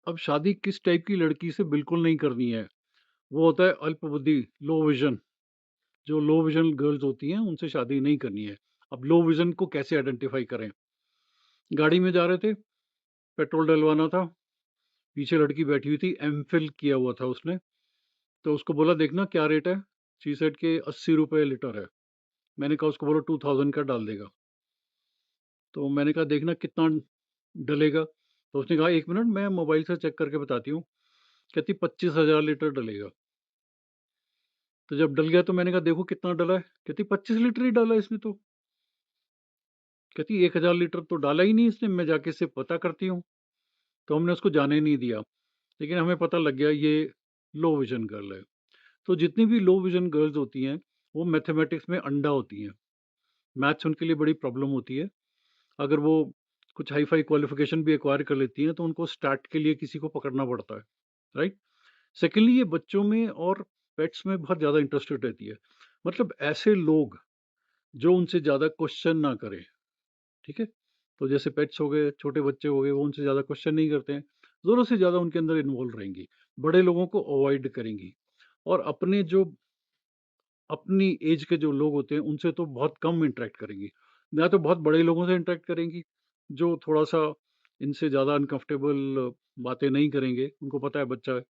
अब शादी किस टाइप की लड़की से बिल्कुल नहीं करनी है, वो होता है अल्पबुद्धि, लो विज़न। जो लो विज़न गर्ल्स होती हैं, उनसे शादी नहीं करनी है। अब लो विज़न को कैसे आइडेंटिफ़ाई करें? गाड़ी में जा रहे थे, पेट्रोल डलवाना था, पीछे लड़की बैठी हुई थी, एमफ़िल किया हुआ था उसने, तो उसको बोला देखना क्या रेट है? शी सेड कि ₹80 लीटर है। मैंने कहा उसको बोलो 2000 का डाल देगा। तो मैंने कहा देखना कितना डलेगा? तो उसने कहा 1 मिनट मैं मोबाइल से चेक करके बताती हूँ। कहती 25,000 लीटर डलेगा। तो जब डल गया तो मैंने कहा देखो कितना डला है? कहती 25 लीटर ही डाला है इसने तो। कहती 1000 लीटर तो डाला ही नहीं इसने, मैं जाके इससे पता करती हूँ। तो हमने उसको जाने नहीं दिया। लेकिन हमें पता लग गया ये लो विज़न गर्ल है। तो जितनी भी लो विज़न गर्ल्स होती हैं, वो मैथमेटिक्स में अंधा होती हैं। मैथ्स उनके लिए बड़ी प्रॉब्लम होती है। अगर वो कुछ हाई-फाई क्वालिफ़िकेशन भी एक्वायर कर लेती हैं, तो उनको स्टार्ट के लिए किसी को पकड़ना पड़ता है, राइट? सेकंडली ये बच्चों में और पेट्स में बहुत ज़्यादा इंटरेस्टेड रहती है। मतलब ऐसे लोग जो उनसे ज़्यादा क्वेश्चन ना करें, ठीक है? तो जैसे पेट्स हो गए, छोटे बच्चे हो गए, वो उनसे ज़्यादा क्वेश्चन नहीं करते हैं। ज़रूरत से ज़्यादा उनके अंदर इन्वॉल्व रहेंगी। बड़े लोगों को अवॉइड करेंगी और अपने जो अपनी एज के जो लोग होते हैं, उनसे तो बहुत कम इंटरैक्ट करेंगी। या तो बहुत बड़े लोगों से इंटरैक्ट करेंगी, जो थोड़ा-सा इनसे ज़्यादा अनकम्फ़र्टेबल बातें नहीं करेंगे, उनको पता है बच्चा है।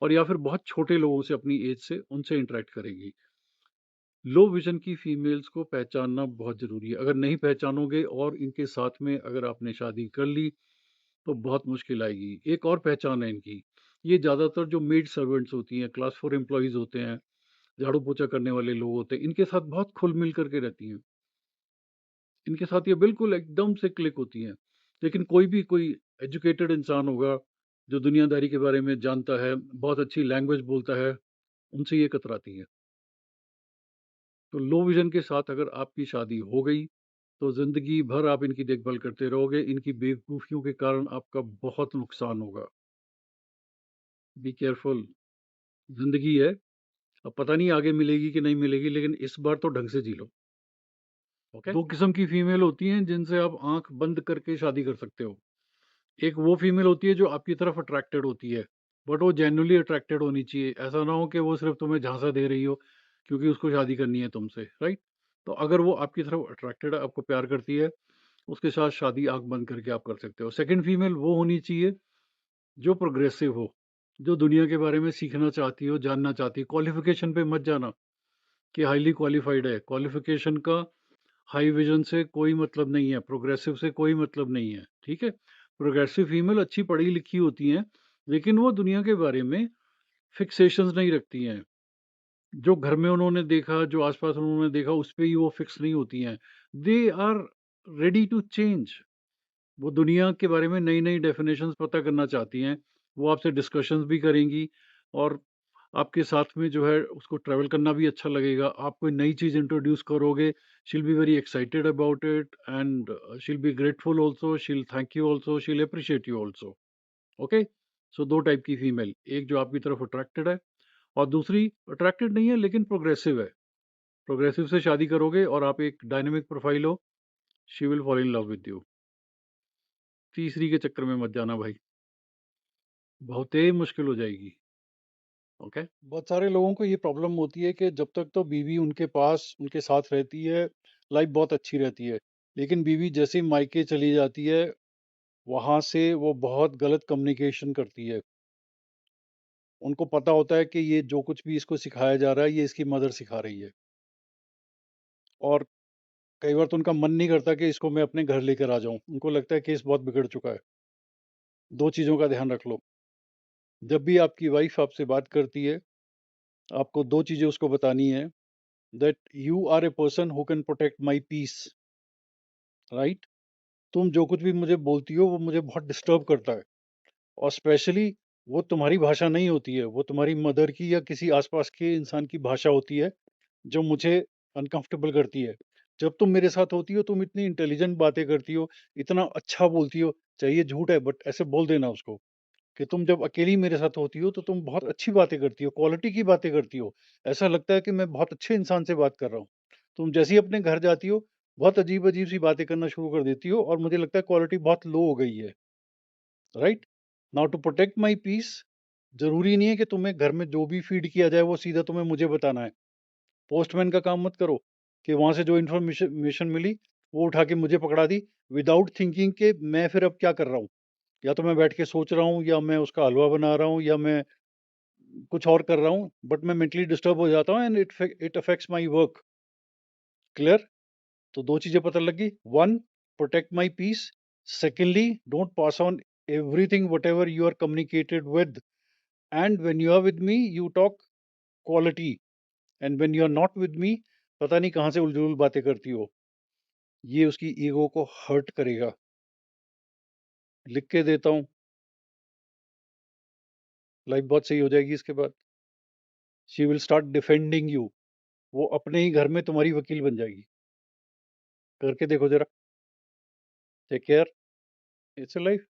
और या फिर बहुत छोटे लोगों से अपनी एज से, उनसे इंटरैक्ट करेंगी। लो विज़न की फीमेल्स को पहचानना बहुत ज़रूरी है। अगर नहीं पहचानोगे और इनके साथ में अगर आपने शादी कर ली, तो बहुत मुश्किल आएगी। एक और पहचान है इनकी, ये ज़्यादातर जो मेड सर्वेंट्स होती हैं, क्लास 4 एम्प्लॉइज़ होते हैं, झाड़ू-पोछा करने वाले लोग होते हैं, इनके साथ बहुत खुल-मिल कर के रहती हैं। इनके साथ ये बिल्कुल एकदम से क्लिक होती हैं। लेकिन कोई एजुकेटेड इंसान होगा, जो दुनियादारी के बारे में जानता है, बहुत अच्छी लैंग्वेज बोलता है, उनसे ये कतराती हैं। तो लो विज़न के साथ अगर आपकी शादी हो गई, तो ज़िंदगी भर आप इनकी देखभाल करते रहोगे। इनकी बेवकूफ़ियों के कारण आपका बहुत नुकसान होगा। बी केयरफुल, ज़िंदगी है, अब पता नहीं आगे मिलेगी कि नहीं मिलेगी, लेकिन इस बार तो ढंग से जी लो, ओके? 2 किस्म की फीमेल होती हैं, जिनसे आप आँख बंद करके शादी कर सकते हो। एक वो फीमेल होती है, जो आपकी तरफ अट्रैक्टेड होती है, बट वो जेन्युइनली अट्रैक्टेड होनी चाहिए। ऐसा ना हो कि वो सिर्फ़ तुम्हें झांसा दे रही हो, क्योंकि उसको शादी करनी है तुमसे, राइट? तो अगर वो आपकी तरफ अट्रैक्टेड है, आपको प्यार करती है, उसके साथ शादी आँख बंद करके आप कर सकते हो। सेकंड फीमेल वो होनी चाहिए जो प्रोग्रेसिव हो, जो दुनिया के बारे में सीखना चाहती हो, जानना चाहती हो। क्वालिफ़िकेशन पे मत जाना कि हाइली क्वालिफ़ाइड है। क्वालिफ़िकेशन का हाई विज़न से कोई मतलब नहीं है, प्रोग्रेसिव से कोई मतलब नहीं है, ठीक है? प्रोग्रेसिव फीमेल अच्छी पढ़ी-लिखी होती हैं, लेकिन वो दुनिया के बारे में फिक्सेशंस नहीं रखती हैं। जो घर में उन्होंने देखा, जो आस-पास उन्होंने देखा, उस पे ही वो फिक्स नहीं होती हैं। They are ready to change. वो दुनिया के बारे में नई-नई डेफ़िनेशंस पता करना चाहती हैं। वो आपसे डिस्कशंस भी करेंगी और आपके साथ में जो है उसको ट्रैवल करना भी अच्छा लगेगा। आप कोई नई चीज़ इंट्रोड्यूस करोगे, she will be very excited about it and she will be grateful also, she will thank you also, she will appreciate you also. Okay? So 2 type की फीमेल, एक जो आपकी तरफ अट्रैक्टेड है और दूसरी अट्रैक्टेड नहीं है लेकिन प्रोग्रेसिव है। प्रोग्रेसिव से शादी करोगे और आप एक डायनामिक प्रोफाइल हो, she will fall in love with you. तीसरी के चक्कर में मत जाना भाई, बहुत ही मुश्किल हो जाएगी। ओके? बहुत सारे लोगों को ये प्रॉब्लम होती है कि जब तक तो बीवी उनके पास, उनके साथ रहती है, लाइफ बहुत अच्छी रहती है। लेकिन बीवी जैसे ही मायके चली जाती है, वहाँ से वो बहुत गलत कम्युनिकेशन करती है। उनको पता होता है कि ये जो कुछ भी इसको सिखाया जा रहा है, ये इसकी मदर सिखा रही है। और कई बार तो उनका मन नहीं करता कि इसको मैं अपने घर लेकर आ जाऊँ। उनको लगता है केस बहुत बिगड़ चुका है। 2 चीज़ों का ध्यान रख लो, जब भी आपकी वाइफ़ आपसे बात करती है, आपको 2 चीज़ें उसको बतानी है that you are a person who can protect my peace, right? तुम जो कुछ भी मुझे बोलती हो, वो मुझे बहुत डिस्टर्ब करता है और स्पेशली वो तुम्हारी भाषा नहीं होती है, वो तुम्हारी मदर की या किसी आस-पास के इंसान की भाषा होती है, जो मुझे अनकम्फ़र्टेबल करती है। जब तुम मेरे साथ होती हो, तुम इतनी इंटेलिजेंट बातें करती हो, इतना अच्छा बोलती हो, चाहे ये झूठ है बट ऐसे बोल देना उसको कि तुम जब अकेली मेरे साथ होती हो, तो तुम बहुत अच्छी बातें करती हो, क्वालिटी की बातें करती हो। ऐसा लगता है कि मैं बहुत अच्छे इंसान से बात कर रहा हूँ। तुम जैसे ही अपने घर जाती हो, बहुत अजीब-अजीब सी बातें करना शुरू कर देती हो और मुझे लगता है क्वालिटी बहुत लो हो गई है, right? Now to protect my peace, जरूरी नहीं है कि तुम्हें घर में जो भी फीड किया जाए वो सीधा तुम्हें मुझे बताना है। पोस्टमैन का काम मत करो कि वहां से जो इन्फॉर्मेशन मिली वो उठा के मुझे पकड़ा दी, विदाउट थिंकिंग के मैं फिर अब क्या कर रहा हूँ। या तो मैं बैठ के सोच रहा हूँ, या मैं उसका हलवा बना रहा हूँ, या मैं कुछ और कर रहा हूँ, बट मैं मेंटली डिस्टर्ब हो जाता हूँ and it affects my work. Clear? तो दो चीजें पता लगी। One, protect my peace. Secondly, don't pass on everything whatever you are communicated with, and when you are with me you talk quality, and when you are not with me पता नहीं कहाँ से उलझुल बातें करती हो। ये उसकी ego को हर्ट करेगा। लिख के देता हूँ, लाइफ बहुत सही हो जाएगी इसके बाद। She will start defending you. वो अपने ही घर में तुम्हारी वकील बन जाएगी। करके देखो जरा। Take care. It's a life.